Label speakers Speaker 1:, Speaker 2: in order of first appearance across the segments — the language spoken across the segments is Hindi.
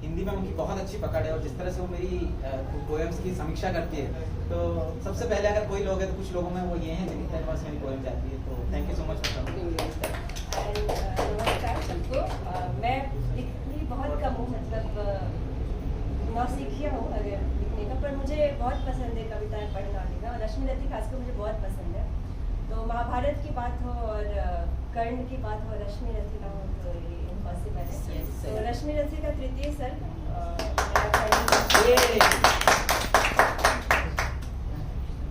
Speaker 1: हिंदी में उनकी बहुत अच्छी पकड़ है, और जिस तरह से वो मेरी पोएम्स की समीक्षा करती है, तो सबसे पहले अगर कोई लोग है तो कुछ लोगों में वो ये हैं जिनकी तरफ मेरी पोएम जाती है। तो thank you so much for coming.
Speaker 2: नमस्कार सबको। मैं लिखनी बहुत कम हूँ, मतलब नौसिखिया हूँ अगर लिखने का, पर मुझे बहुत पसंद है कविताएं पढ़ना लिखना, और रश्मि रथी खासकर मुझे बहुत पसंद है। तो महाभारत की बात हो और कर्ण की बात हो, रश्मि रथी ना हो तो ये इम्पॉसिबल है। तो रश्मि रथी का तृतीय सर्ग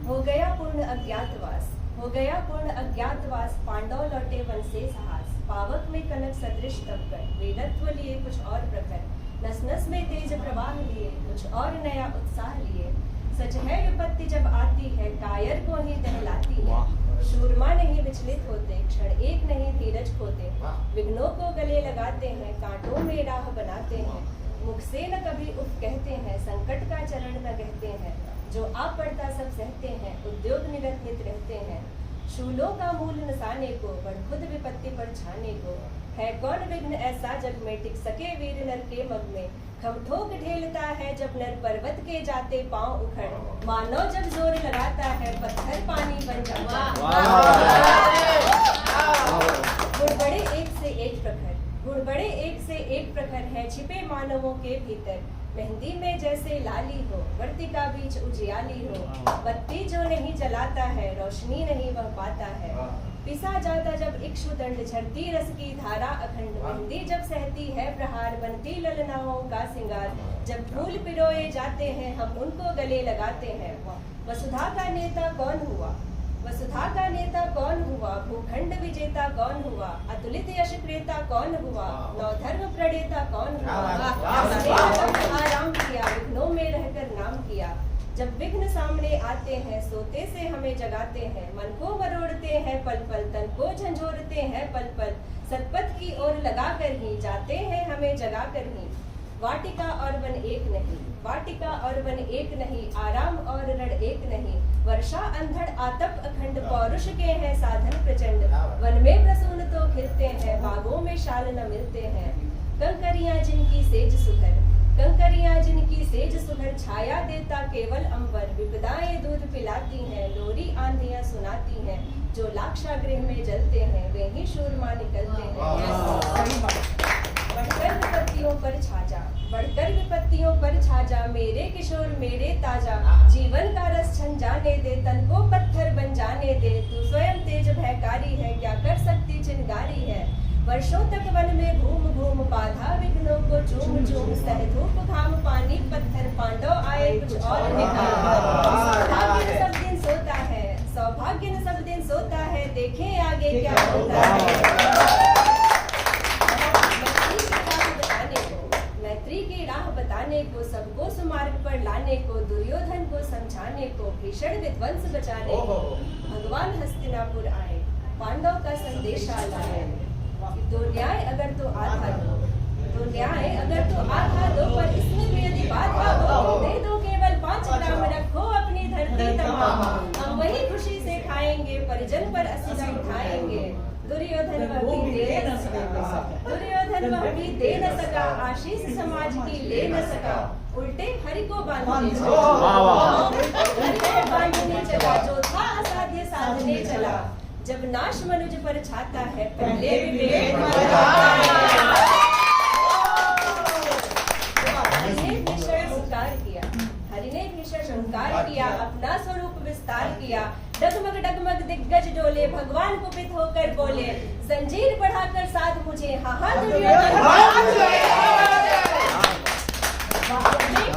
Speaker 2: हो गया पूर्ण अज्ञातवास, हो गया पूर्ण अज्ञातवास, पांडव लौटे वन से साहस, पावक में कनक सदृश तपकर, वेदत्व लिए कुछ और प्रखर, नस नस में तेज प्रवाह लिए कुछ और नया उत्साह लिए। सच है विपत्ति जब आती है कायर को ही दहलाती है, शूरमा नहीं विचलित होते, क्षण एक नहीं धीरज खोते, विघ्नों को गले लगाते हैं, कांटों में राह बनाते हैं, मुख से न कभी उफ कहते हैं, संकट का चरण न कहते हैं, जो आप पड़ता सब सहते हैं, उद्योग निरत रहते हैं। शूलों का मूल नसाने को, बढ़ खुद विपत्ति पर छाने को, है कौन विघ्न ऐसा जग में, टिक सके वीर नर के मग में, खम ठोक ढेलता है जब नर पर्वत के जाते पांव उखड़, मानो जब जोर लगाता है पत्थर पानी बन जाता है। गुण बड़े एक से एक प्रखर, गुण बड़े एक से एक प्रखर है छिपे मानवों के भीतर, मेहंदी में जैसे लाली हो, वर्तिका बीच उजियाली हो, बत्ती जो नहीं जलाता है, रोशनी नहीं वह पाता है, पिसा जाता जब इक्षुदंड, झरती रस की धारा अखंड, मेहंदी जब सहती है प्रहार, बनती ललनाओं का सिंगार, जब फूल पिरोए जाते हैं हम उनको गले लगाते हैं। वसुधा का नेता कौन हुआ, वसुधा का नेता कौन हुआ, भूखंड विजेता कौन हुआ, अतुलित यश क्रेता कौन हुआ, नवधर्म प्रणेता कौन हुआ, आराम किया विघ्नों में रहकर नाम किया, जब विघ्न सामने आते हैं सोते से हमें जगाते हैं, मन को मरोड़ते हैं पल पल, तन को झंझोरते हैं पल पल, सतपथ की ओर लगा कर ही जाते हैं हमें जगा कर ही। वाटिका और वन एक नहीं, वाटिका और वन एक नहीं, आराम और रण एक नहीं, वर्षा अंधड़ आतप अखंड, पौरुष के हैं साधन प्रचंड, वन में प्रसून तो खिलते हैं, बागों में शाल न मिलते हैं, कंकरियां जिनकी सेज सुधर, कंकरियां जिनकी सेज सुधर, छाया देता केवल अंबर, विपदाएं दूध पिलाती हैं, लोरी आंधियां सुनाती हैं, जो लाक्षागृह में जलते हैं वे ही शूरमा निकलते हैं। बढ़कर विपत्तियों पर छाजा, बढ़कर विपत्तियों पर छाजा, मेरे किशोर मेरे ताजा, जीवन का रस छन जाने दे, तन को पत्थर बन जाने दे, तू स्वयं तेज भयकारी है, क्या कर सकती चिंगारी है, वर्षों तक वन में घूम घूम, बाधा विघ्नों को चूम चूम, सह धूप घाम पानी पत्थर, पांडव आए कुछ और सौभाग्य न सब दिन सोता है, सौभाग्य न सब दिन सोता है, देखें आगे क्या होता है। मैत्री की राह बताने को, सबको सुमार्ग पर लाने को, दुर्योधन को समझाने को, भीषण विध्वंस बचाने को, भगवान हस्तिनापुर आए, पांडव का संदेशा लाए, तो न्याय अगर तो आधा दो, तो न्याय अगर तो आधा दो, पर इसमें भी यदि बाधा हो, दे दो केवल 5 ग्राम, रखो अपनी धरती तमाम, हम वही खुशी से खाएंगे, परिजन पर असुरा उठाएंगे, दुर्योधन वह भी दे न सका, दुर्योधन वह भी दे न सका, आशीष समाज की ले न सका, उल्टे हरि को बांधने चला, हरि को बांधने चला, जो था असाध्य साधने चला, जब नाश मनुज पर छाता है पहले विवेक हरि ने भीषण हुंकार किया, हरि ने भीषण हुंकार किया, अपना स्वरूप विस्तार किया, डगमग डगमग दिग्गज डोले, भगवान कुपित होकर बोले, जंजीर बढ़ाकर साध मुझे, हाहा दुर्योधन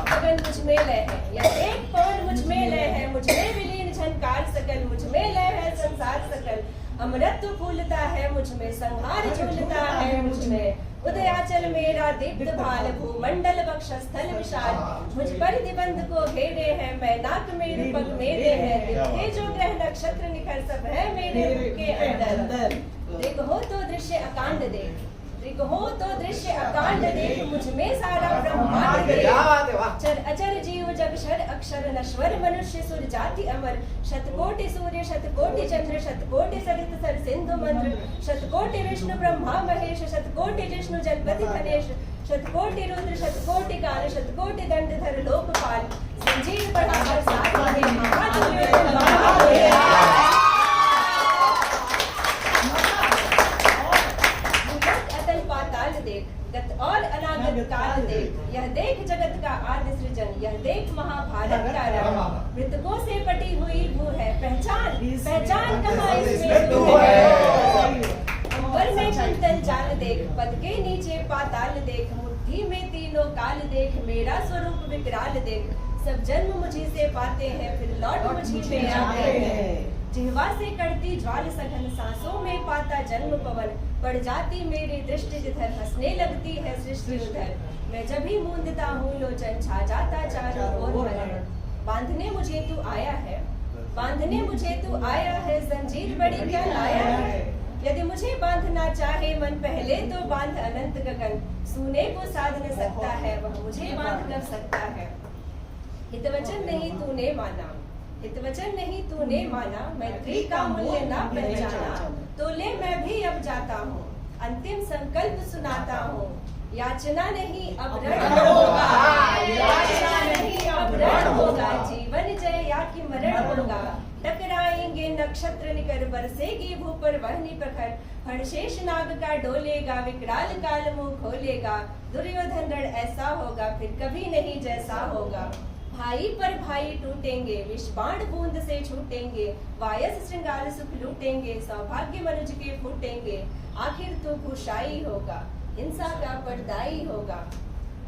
Speaker 2: अगन मुझ में लय है, या एक पवन मुझ में लय है, मुझ में विलीन झनकार सकल, मुझ में लय है संसार सकल, अमृत फूलता है मुझ में, संहार झूलता है मुझ में, उदयाचल मेरा दीप्त भाल, भूमंडल वक्षस्थल विशाल, मुझ पर निबंध को घेरे हैं, मैनाक मेरे पग मेरे हैं, दिखे जो ग्रह नक्षत्र निखर, सब है मेरे रूप के अंदर, देखो तो दृश्य अकांड देख, देखो तो दृश्य अकांड देख, मुझ में सारा ब्रह्मांड देख, चर अचर जीव जग शर अक्षर, नश्वर मनुष्य सुर जाति अमर, शतकोटि सूर्य शतकोटि चंद्र, शतकोटि सरित सर सिंधु मंद्र, शतकोटि विष्णु ब्रह्मा महेश, शतकोटि जिष्णु जलपति गणेश, शतकोटि रुद्र शतकोटि धर लोकपाल संजीव बढ़ाकर साथ लगे महान अतल पाताल देख गत और अनागत काल देख, यह देख जगत का आदि सृजन, यह देख महाभारत का रण, मृतकों से पटी हुई भू है पहचान, पहचान कहाँ इसमें तू है। अंबर में कुंतल जाल देख, पद के नीचे पाताल देख, मुट्ठी में तीनों काल देख, मेरा स्वरूप विकराल देख, सब जन्म मुझी से पाते हैं फिर लौट मुझी में आते हैं। जिह्वा से करती ज्वाल सघन, सांसों में पाता जन्म पवन, पड़ जाती मेरी दृष्टि जिधर, हंसने लगती है सृष्टि उधर, मैं जब भी मूंदता हूँ लोचन, छा जाता चारों ओर मरण। बांधने मुझे तू आया है, बांधने मुझे तू आया है, जंजीर बड़ी क्या लाया है। यदि मुझे बांधना चाहे मन पहले तो बांध अनंत गगन, सूने को साध न सकता है वह मुझे बांध कर सकता है। हितवचन नहीं तूने माना, हितवचन नहीं तूने माना, मैत्री का मूल्य ना पहचाना, तो ले मैं भी अब जाता हूँ, अंतिम संकल्प सुनाता हूँ, याचना नहीं अब रण होगा, याचना नहीं अब रण होगा, जीवन जय या कि मरण होगा। टकराएंगे नक्षत्र निकर, बरसेगी भू पर वहनी प्रखर, फणशेष नाग का डोलेगा, विकराल काल मुंह खोलेगा, दुर्योधन रण ऐसा होगा फिर कभी नहीं जैसा होगा। भाई पर भाई टूटेंगे, विष बाण बूंद से छूटेंगे, वायस श्रृंगार सुख लूटेंगे, सौभाग्य मनुज के फूटेंगे, आखिर तो कुशाई होगा, हिंसा का पर्दाई होगा।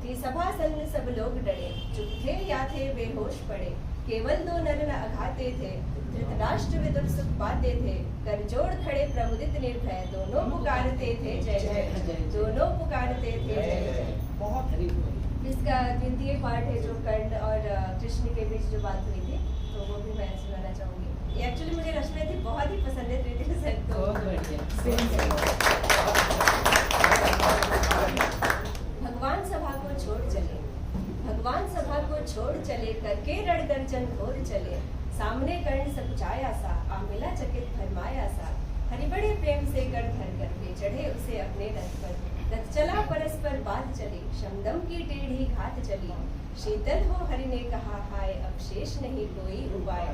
Speaker 2: थी सभा संग सब लोग डरे, चुप थे या थे बेहोश पड़े, केवल दो नर न अघाते थे, धृतराष्ट्र विदुर सुख पाते थे, कर जोड़ खड़े प्रमुदित निर्भय, दोनों पुकारते थे जय जय, दोनों पुकारते थे जय जय। बहुत इसका द्वितीय पार्ट है जो कर्ण और कृष्ण के बीच जो बात हुई थी, तो वो भी मैं सुनाना चाहूंगी। ये एक्चुअली मुझे रश्मि थी बहुत ही पसंद है तृतीय सर, तो भगवान सभा को छोड़ चले, भगवान सभा को छोड़ चले, करके रणगर्जन घोर चले, सामने कर्ण सकुचाया सा, आ मिला चकित फरमाया सा, हरि बड़े प्रेम से गढ़ धर करके चढ़े उसे अपने रथ पर, रथ चला परस्पर बात चली, शमदम की टेढ़ी घात चली, शीतल हो हरि ने कहा हाय अब शेष नहीं कोई उपाय,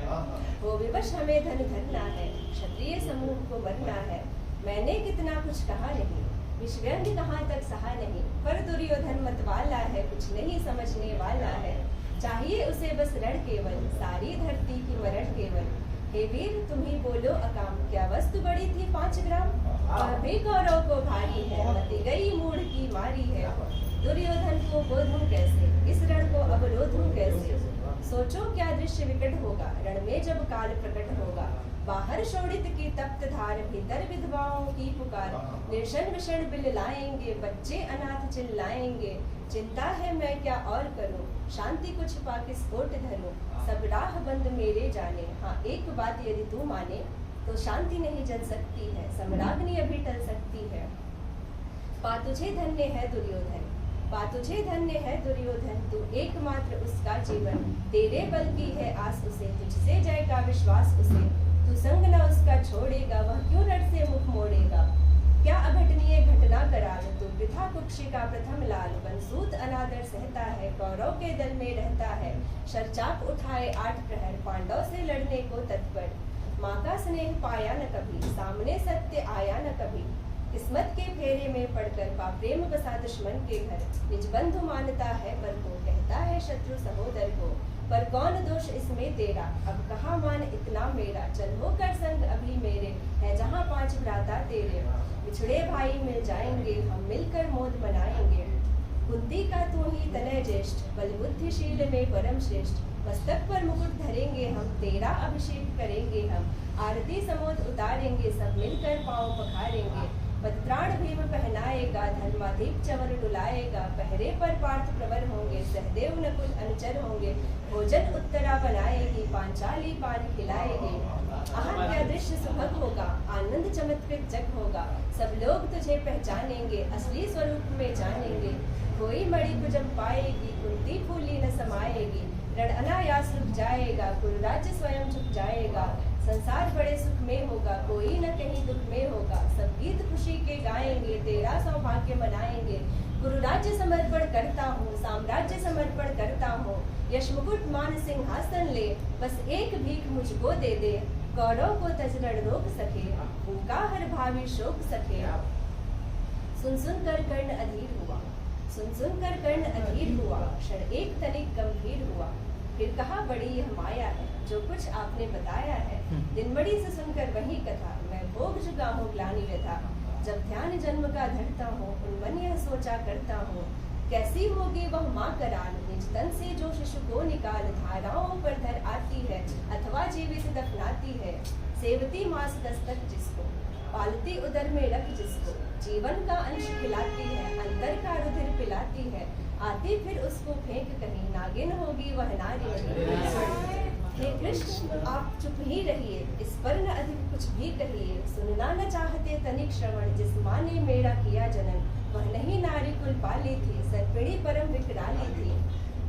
Speaker 2: वो विवश हमें धन धरना है, क्षत्रिय समूह को मरना है, मैंने कितना कुछ कहा नहीं, विश्वव्यंग कहाँ तक सहा नहीं, पर दुर्योधन मतवाला है, कुछ नहीं समझने वाला है, चाहिए उसे बस रण केवल, सारी धरती की मरण केवल। हे वीर तुम ही बोलो अकाम, क्या वस्तु बड़ी थी 5 ग्राम, वह भी कौरव को भारी है, मती गई मूढ़ की मारी है, दुर्योधन को बोधूं कैसे, इस रण को अवरोधूं कैसे, सोचो क्या दृश्य विकट होगा, रण में जब काल प्रकट होगा, बाहर शोणित की तप्त धार, भीतर विधवाओं की पुकार, निर्शन विषण बिल लाएंगे, बच्चे अनाथ चिल्लाएंगे, चिंता है मैं क्या और करूं, शांति को छिपा किस कोट धरूं, सब राह बंद मेरे जाने, हाँ एक बात यदि तू माने, तो शांति नहीं जल सकती है, सम्राग्नि अभी टल सकती है। पा तुझे धन्य है दुर्योधन, पा तुझे धन्य है दुर्योधन, तू एकमात्र उसका जीवन, तेरे बल की है आस उसे, तुझसे जय का विश्वास उसे, तू संग न उसका छोड़ेगा, वह क्यों रण से मुख मोड़ेगा, क्या अघटनीय घटना कराल, तू पिता कुक्षी का प्रथम लाल, बनसूत अनादर सहता है, कौरव के दल में रहता है, शरचाप उठाए 8 प्रहर, पांडव से लड़ने को तत्पर, माँ का स्नेह पाया न कभी, सामने सत्य आया न कभी, किस्मत के फेरे में पड़कर पा प्रेम बसा दुश्मन के घर, निज बंधु मानता है पर को, कहता है शत्रु सहोदर को, पर कौन दोष इसमें तेरा, अब कहाँ मान इतना मेरा, चल हो कर संग अभी मेरे, है जहाँ 5 भ्राता तेरे, बिछड़े भाई मिल जाएंगे, हम मिलकर मोद मनाएंगे, बुद्धि का तू ही तनय ज्येष्ठ, बल बुद्धिशील में परम श्रेष्ठ, मस्तक पर मुकुट धरेंगे हम, तेरा अभिषेक करेंगे हम, आरती समोद उतारेंगे, सब मिलकर पांव पखारेंगे, पत्राण भीम पहनाएगा, धर्माधिक चवर डुलाएगा, पहरे पर पार्थ प्रवर होंगे, सहदेव नकुल अनुचर होंगे, भोजन उत्तरा बनाएगी, पांचाली पान खिलाएगी, आहा क्या दृश्य सुभग होगा, आनंद चमत्कृत जग होगा, सब लोग तुझे पहचानेंगे, असली स्वरूप में जानेंगे, कोई मणि को जब पाएगी, कुंती फूली न समाएगी, रण अनायास रुक जाएगा, कुरु राज्य स्वयं झुक जाएगा। संसार बड़े सुख में होगा, कोई न कहीं दुख में होगा। सब गीत खुशी के गाएंगे, तेरा सौभाग्य मनाएंगे। गुरु राज्य समर्पण करता हूँ, साम्राज्य समर्पण करता हूँ। यश मुकुट मान सिंहासन ले, बस एक भीख मुझको दे दे। गौरव को तजरण रोक सके, उनका हर भावी शोक सके। सुन सुन कर कर्ण अधीर हुआ, सुन सुन कर कर्ण अधीर हुआ। क्षण एक तनिक गंभीर हुआ, फिर कहा बड़ी यह माया है जो कुछ आपने बताया है। दिनबड़ी से सुनकर वही कथा, मैं भोग चुका हूँ ग्लानि व्यथा। जब ध्यान जन्म का धरता हूँ, उन यह सोचा करता हूँ। कैसी होगी वह माँ कराल, निज तन से जो शिशु को निकाल। धाराओं पर धर आती है, अथवा जीवित दफनाती है। सेवती मास दस्तक जिसको, पालती उदर में रख जिसको। जीवन का अंश खिलाती है, अंतर का रुधिर पिलाती है। आती फिर उसको फेंक कहीं, नागिन होगी वह नारी नहीं। हे कृष्ण आप चुप ही रहिए, इस पर न अधिक कुछ भी कहिए। सुनना न चाहते तनिक श्रवण, जिस माँ ने मेरा किया जन्म। वह नहीं नारी कुल पाली थी, सर्पिणी परम विकराली थी।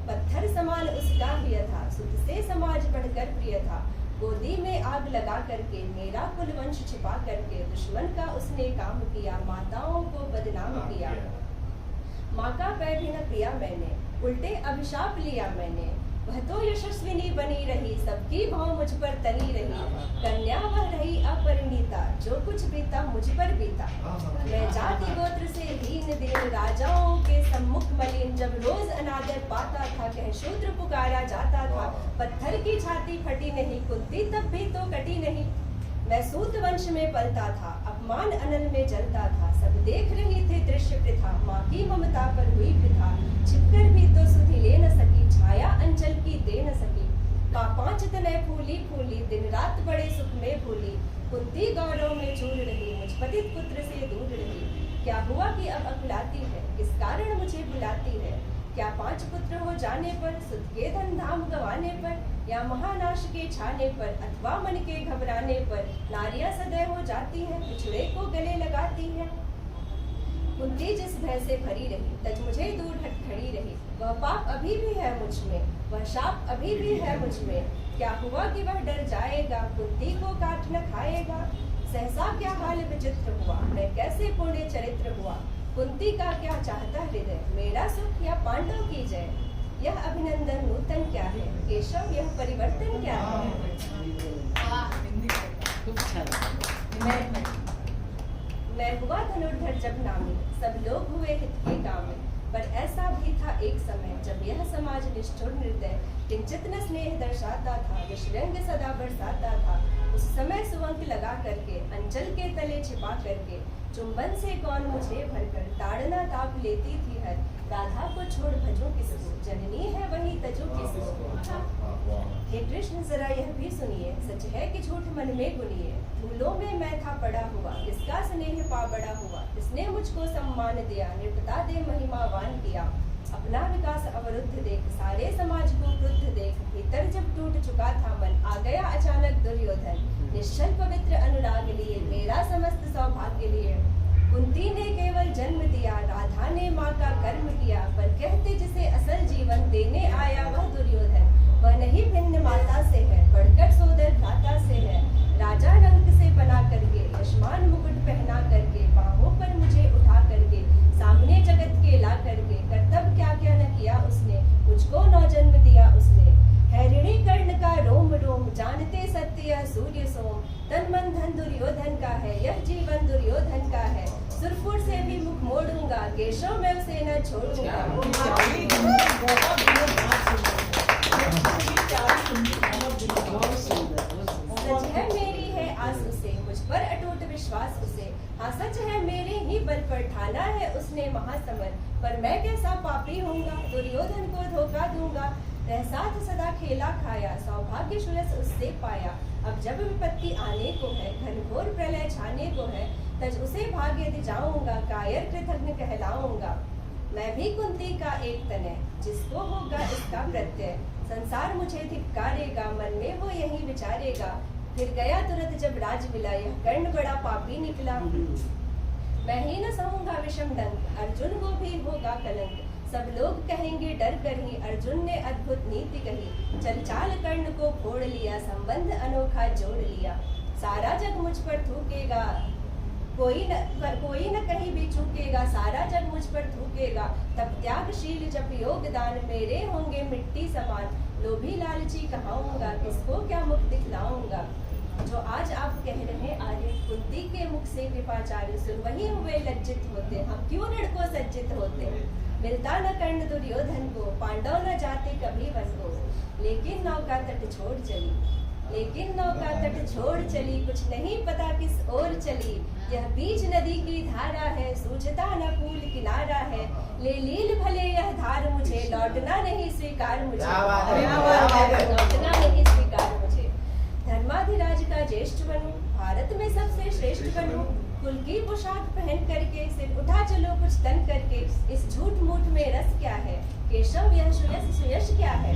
Speaker 2: पत्थर समान उसका हिय था, सुत से समाज बढ़कर प्रिय था। गोदी में आग लगा करके, मेरा कुल वंश छिपा करके। दुश्मन का उसने काम किया, माताओं को बदनाम किया। माँ का पैर भी न पिया मैंने, उल्टे अभिशाप लिया मैंने। वह तो यशस्विनी बनी रही, सबकी भाव मुझ पर तनी रही। कन्या वह रही अपरिणीता, जो कुछ बीता मुझ पर बीता। मैं जाति गोत्र से हीन दीन, राजाओं के सम्मुख मलिन। जब रोज अनादर पाता था, कह शूद्र पुकारा जाता था। पत्थर की छाती फटी नहीं, कुंती तब भी तो कटी नहीं। मैं सूत वंश में पलता था, अपमान अनल में जलता था। सब देख रही थे दृश्य प्रथा, माँ की ममता पर हुई वृथा। छिपकर भी तो सुधि ले न सकी, छाया अंचल की दे न सकी। पांच तनय फूली फूली, दिन रात बड़े सुख में भूली। कुंती गौरव में चूर रही, मुझ पतित पुत्र से दूर रही। क्या हुआ कि अब अकुलाती है, किस कारण मुझे बुलाती है। क्या 5 पुत्र हो जाने पर, सुध के धन धाम गंवाने पर। या महानाश के छाने पर, अथवा मन के घबराने पर। नारियां सदैव हो जाती हैं, पिछड़े को गले लगाती हैं। कुंती जिस भय से भरी रही, तज मुझे दूर हट खड़ी रही। वह पाप अभी भी है मुझ में, वह शाप अभी भी है मुझ में। क्या हुआ कि वह डर जाएगा, कुंती को काट न खाएगा। सहसा क्या हाल विचित्र हुआ, मैं कैसे पुण्य चरित्र हुआ। कुंती का क्या चाहता हृदय, मेरा सुख या पांडव की जय। यह अभिनंदन नूतन क्या है, केशव यह परिवर्तन क्या है। मैं हुआ धनुर्धर जब नामी, सब लोग हुए हित के कामी। पर ऐसा भी था एक समय, जब यह समाज निष्ठुर निर्दय। किंचित न स्नेह दर्शाता था, विषरंग सदा बरसाता था। उस समय सुवंक लगा करके, अंचल के तले छिपा करके। चुंबन से कौन मुझे भरकर, ताड़ना ताप लेती थी हर। राधा को छोड़ भजो किसको, जननी है वही तजो किसको। हे कृष्ण जरा यह भी सुनिए, सच है कि झूठ मन में गुनिए। धूलों में मैं था पड़ा हुआ, किसका स्नेह पा बड़ा हुआ। इसने मुझको सम्मान दिया, नृपता दे महिमावान किया। अपना विकास अवरुद्ध देख, सारे समाज को क्रुद्ध देख। भीतर जब टूट चुका था मन, आ गया अचानक दुर्योधन। निश्चल पवित्र अनुराग लिए, मेरा समस्त सौभाग्य लिए। कुंती ने केवल जन्म दिया, राधा ने माँ का कर्म किया। पर कहते जिसे असल जीवन देने आया वह दुर्योधन। वह नहीं भिन्न माता से है, बढ़कर सोदर भ्राता से है। राजा रंग से बना करके, यशमान मुकुट पहना करके। बाहों पर मुझे उठा करके, सामने जगत के ला करके। कर्तव्य क्या क्या न किया उसने, मुझको 9 जन्म दिया उसने। है ऋणी कर्ण का रोम रोम, जानते सत्य यह सूर्य सोम। तन मन धन दुर्योधन का है, यह जीवन दुर्योधन का है। सुरपुर से भी मुख मोड़ूंगा, केशव मैं उसे न छोड़ूंगा। सच है मेरी है आस उसे, मुझ पर अटूट विश्वास उसे। हाँ सच है मेरे ही बल पर, ठाना है उसने महासमर। पर मैं कैसा पापी होऊंगा, दुर्योधन को धोखा दूंगा। रहसाथ सदा खेला खाया, सौभाग्य सुरस उससे पाया। अब जब विपत्ति आने को है, घनघोर प्रलय छाने को है। तज उसे भाग्य दिजाऊंगा, कायर कृतज्ञ कहलाऊंगा। मैं भी कुंती का एक तनय, जिसको होगा इसका प्रत्यय। संसार मुझे धिक्कारेगा, मन में वो यही विचारेगा। फिर गया तुरंत जब राज मिला, यह कर्ण बड़ा पापी निकला। मैं ही न सहूंगा विषम डंक, अर्जुन को भी होगा कलंक। सब लोग कहेंगे डर कर ही अर्जुन ने अद्भुत नीति कही। चल चाल कर्ण को फोड़ लिया, संबंध अनोखा जोड़ लिया। सारा जग मुझ पर थूकेगा, कोई न कहीं भी चूकेगा। सारा जग मुझ पर थूकेगा, तब त्यागशील जब योगदान मेरे होंगे मिट्टी समान। लोभी लालची कहाऊंगा, किसको क्या मुख दिखलाऊंगा। जो आज आप कह रहे आर्य, कुंती के मुख से कृपाचार्य सुन वही हुए लज्जित होते। हम क्यों लड़को सज्जित होते, मिलता न कर्ण दुर्योधन को, पांडव न जाते कभी वन को। लेकिन नौका तट छोड़ चली, लेकिन नौका तट छोड़ चली, कुछ नहीं पता किस ओर चली। यह बीच नदी की धारा है, सूझता न कूल किनारा है। ले लील भले यह धार मुझे, लौटना नहीं स्वीकार मुझे, लौटना नहीं स्वीकार मुझे। धर्माधिराज का ज्येष्ठ बनूं, भारत में सबसे श्रेष्ठ बनूं। कुल की पोशाक पहन करके, सिर उठा चलो कुछ तन करके। इस झूठ मूठ में रस क्या है, केशव यह सुयश क्या है।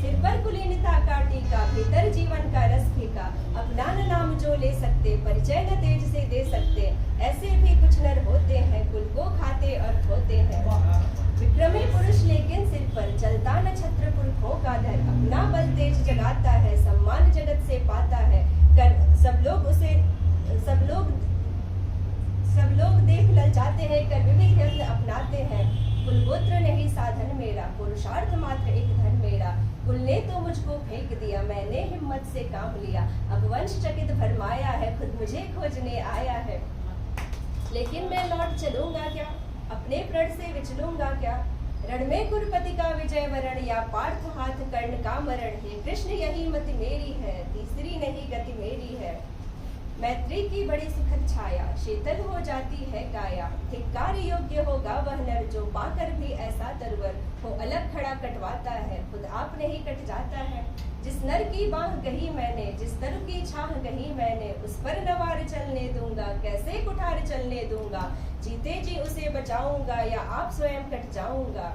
Speaker 2: सिर पर कुलीनता का टीका, भीतर जीवन का रस फीका। अपना न नाम जो ले सकते, परिचय न तेज से दे सकते। ऐसे भी कुछ नर होते हैं, कुल को खाते और खोते हैं। विक्रमी पुरुष लेकिन सिर पर, चलता न छत्र पुरखों का धर। अपना बल तेज जगाता है, सम्मान जगत से पाता है। सब लोग देख ललचाते हैं, कर विविध यत्न अपनाते हैं। कुलगोत्र नहीं साधन मेरा, पुरुषार्थ मात्र एक धन मेरा। कुल ने तो मुझको फेंक दिया, मैंने हिम्मत से काम लिया। अब वंश चकित भरमाया है, खुद मुझे खोजने आया है। लेकिन मैं लौट चलूंगा क्या, अपने प्रण से विचलूंगा क्या। रण में कुरुपति का विजय वरण, या पार्थ हाथ कर्ण का मरण। हे कृष्ण यही मति मेरी है, तीसरी नहीं गति मेरी है। मैत्री की बड़ी सुखद छाया, शीतल हो जाती है काया। धिक्कार योग्य होगा वह नर, जो पाकर भी ऐसा तरवर हो। अलग खड़ा कटवाता है, खुद आप नहीं कट जाता है। जिस नर की बाह गही मैंने, जिस तरु की छाह गही मैंने। उस पर नवार चलने दूंगा, कैसे कुठार चलने दूंगा। जीते जी उसे बचाऊंगा, या आप स्वयं कट जाऊंगा।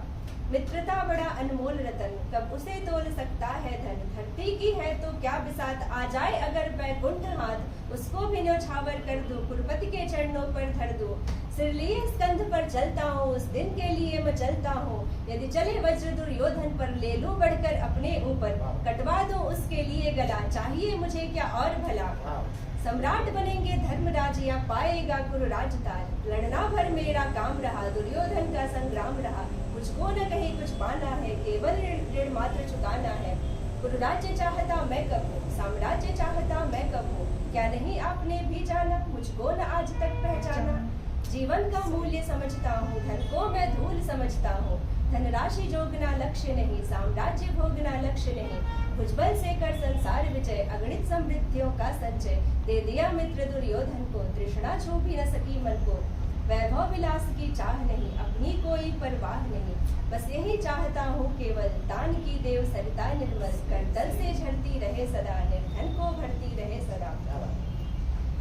Speaker 2: मित्रता बड़ा अनमोल रतन, कब उसे तोल सकता है धन। धरती की है तो क्या बिसात, आ जाए अगर बैकुंठ हाथ। उसको भी न्यौछावर कर दूं, कुरुपति के चरणों पर धर दूं। सिर लिए स्कंध पर चलता हूँ, उस दिन के लिए मैं चलता हूँ। यदि चले वज्र दुर्योधन पर, ले लूं बढ़कर अपने ऊपर। कटवा दूं उसके लिए गला, चाहिए मुझे क्या और भला। सम्राट बनेंगे धर्मराज, या पाएगा कुरु राजताज। लड़ना भर मेरा काम रहा, दुर्योधन का संग्राम रहा। मुझको न कहीं कुछ पाना है, केवल ऋण मात्र चुकाना है। कुरु राज्य चाहता मैं कब हूँ, साम्राज्य चाहता मैं कब हूँ। क्या नहीं आपने भी जाना, मुझको न आज तक पहचाना। जीवन का मूल्य समझता हूँ, धन को मैं धूल समझता हूँ। धनराशि जोगना लक्ष्य नहीं, साम्राज्य भोगना लक्ष्य नहीं। भुजबल से कर संसार विजय, अगणित समृद्धियों का संचय। दे दिया मित्र दुर्योधन को, तृष्णा छू भी न सकी मन को। वैभव विलास की चाह नहीं, अपनी कोई परवाह नहीं। बस यही चाहता हूँ केवल, दान की देव सरिता निर्मल। कर तल से झरती रहे सदा, निर्धन को भरती रहे सदा।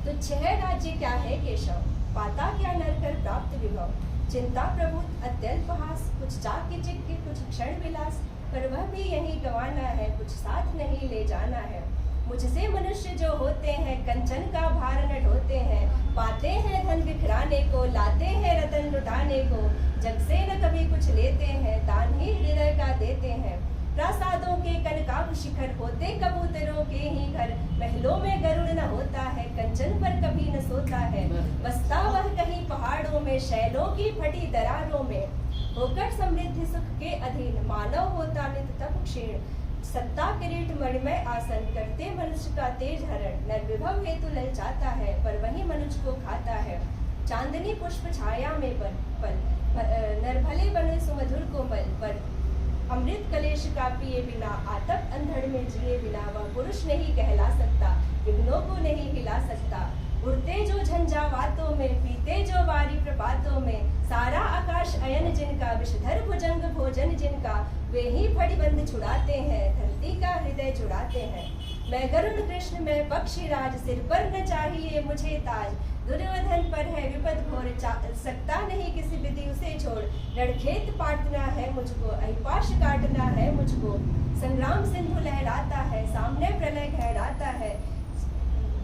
Speaker 2: तुच्छ है राज्य क्या है केशव, पाता क्या नर कर प्राप्त विभव। चिंता प्रभु अत्यल्प हास, कुछ चाक्य चिक्य कुछ क्षण विलास। पर वह भी यही गंवाना है, कुछ साथ नहीं ले जाना है। मुझसे मनुष्य जो होते हैं, कंचन का भार न ढोते हैं। पाते हैं धन बिखराने को, लाते हैं रतन लुटाने को। जग से न कभी कुछ लेते हैं, दान ही हृदय का देते हैं। प्रासादों के कनकाभ शिखर, होते कबूतरों के ही घर। महलों में गरुड़ न होता है, कंचन पर कभी न सोता है। बसता वह कहीं पहाड़ों में, शैलों की फटी दरारों में। होकर समृद्धि सुख के अधीन, मानव होता नित तप क्षीण। सत्ता किरीट मणिमय आसन, करते मनुष्य का तेज हरण। नर विभव हेतु ललचाता है, पर वही मनुष्य को खाता है। चांदनी पुष्प छाया में पल, नर भले बने सुमधुर कोमल। पर अमृत कलेश का पिए बिना, आतप अंधड़ में जिए बिना। वह पुरुष नहीं कहला सकता, विघ्नों को नहीं हिला सकता। उड़ते जो झंझावातों में, पीते जो वारी प्रपातों में। सारा आकाश अयन जिनका, विषधर भुजंग भोजन जिनका। वे ही फड़िबंध छुड़ाते हैं, धरती का हृदय जुड़ाते हैं। मैं गरुड़ कृष्ण मैं पक्षीराज, सिर पर न चाहिए मुझे ताज। दुर्योधन पर है विपद घोर, सकता नहीं किसी विधि उसे छोड़। रणखेत पाटना है मुझको, अहिपाश काटना है मुझको। संग्राम सिंधु लहराता है, सामने प्रलय गहराता है।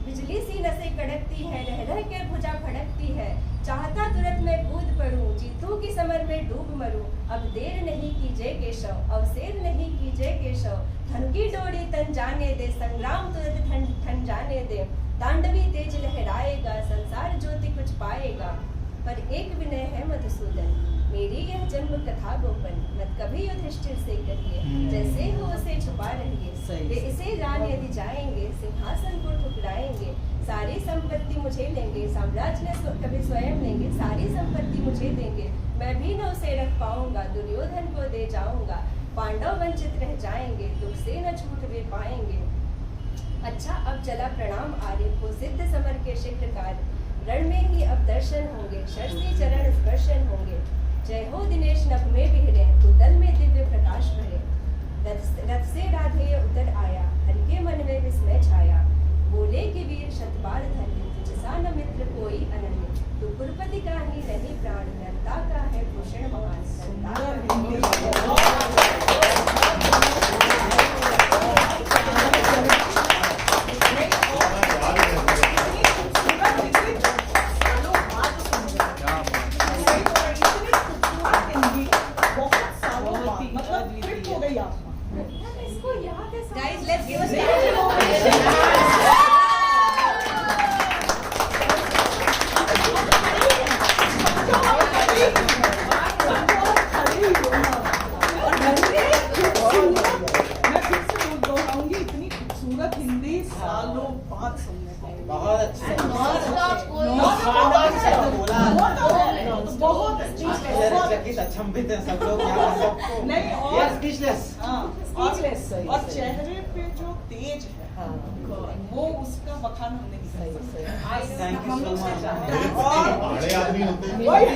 Speaker 2: बिजली सी नसें कड़कती है, रह रह कर भुजा फड़कती है। चाहता तुरंत मैं कूद पड़ूं, जीतू की समर में डूब मरूं। अब देर नहीं कीजिए केशव, अवसेर नहीं कीजिए केशव। धन की डोरी तन जाने दे, संग्राम तुरंत ठन जाने दे। तांडवी तेज लहराएगा, संसार ज्योति कुछ पाएगा। पर एक विनय है मधुसूदन, मेरी यह जन्म कथा गोपन। मत कभी युधिष्ठिर से कहिए, जैसे हो उसे छुपा रहिए। वे इसे जान यदि जाएंगे, सिंहासन को ठुकराएंगे। सारी संपत्ति मुझे लेंगे, साम्राज्य न कभी स्वयं लेंगे। सारी संपत्ति मुझे देंगे, मैं भी न उसे रख पाऊंगा। दुर्योधन को दे जाऊंगा, पांडव वंचित रह जाएंगे। दुख से न छूट वे पाएंगे। अच्छा अब चला प्रणाम आर्य को, सिद्ध समर के शीघ्रकार। रण में ही अब दर्शन होंगे, शर्षि चरण स्पर्शन होंगे। जय हो दिनेश नभ में बिहरे, भूतल में दिव्य प्रकाश भरे। रथ से राधेय उतर आया, हरि के मन में विस्मय छाया। बोले कि वीर शतबार धन्य, तुझसा न मित्र कोई अनन्य। तू कुरुपति का ही नहीं प्राण, नरता का है भूषण महान। Guys, let's give a
Speaker 3: इतनी खूबसूरत हिंदी सालों बाद सुनने को मिली।
Speaker 1: बहुत अच्छा
Speaker 3: बहुत अच्छी
Speaker 1: चकित अचंभित हैं सब लोग यहाँ सबको
Speaker 3: नहीं
Speaker 1: ये
Speaker 3: और
Speaker 1: स्पीचलेस
Speaker 3: स्पीचलेस और चेहरे पे जो तेज है वो उसका बखान हम नहीं कर सकते।
Speaker 1: थैंक यू सो मच
Speaker 4: बड़े आदमी होते हैं।
Speaker 3: वही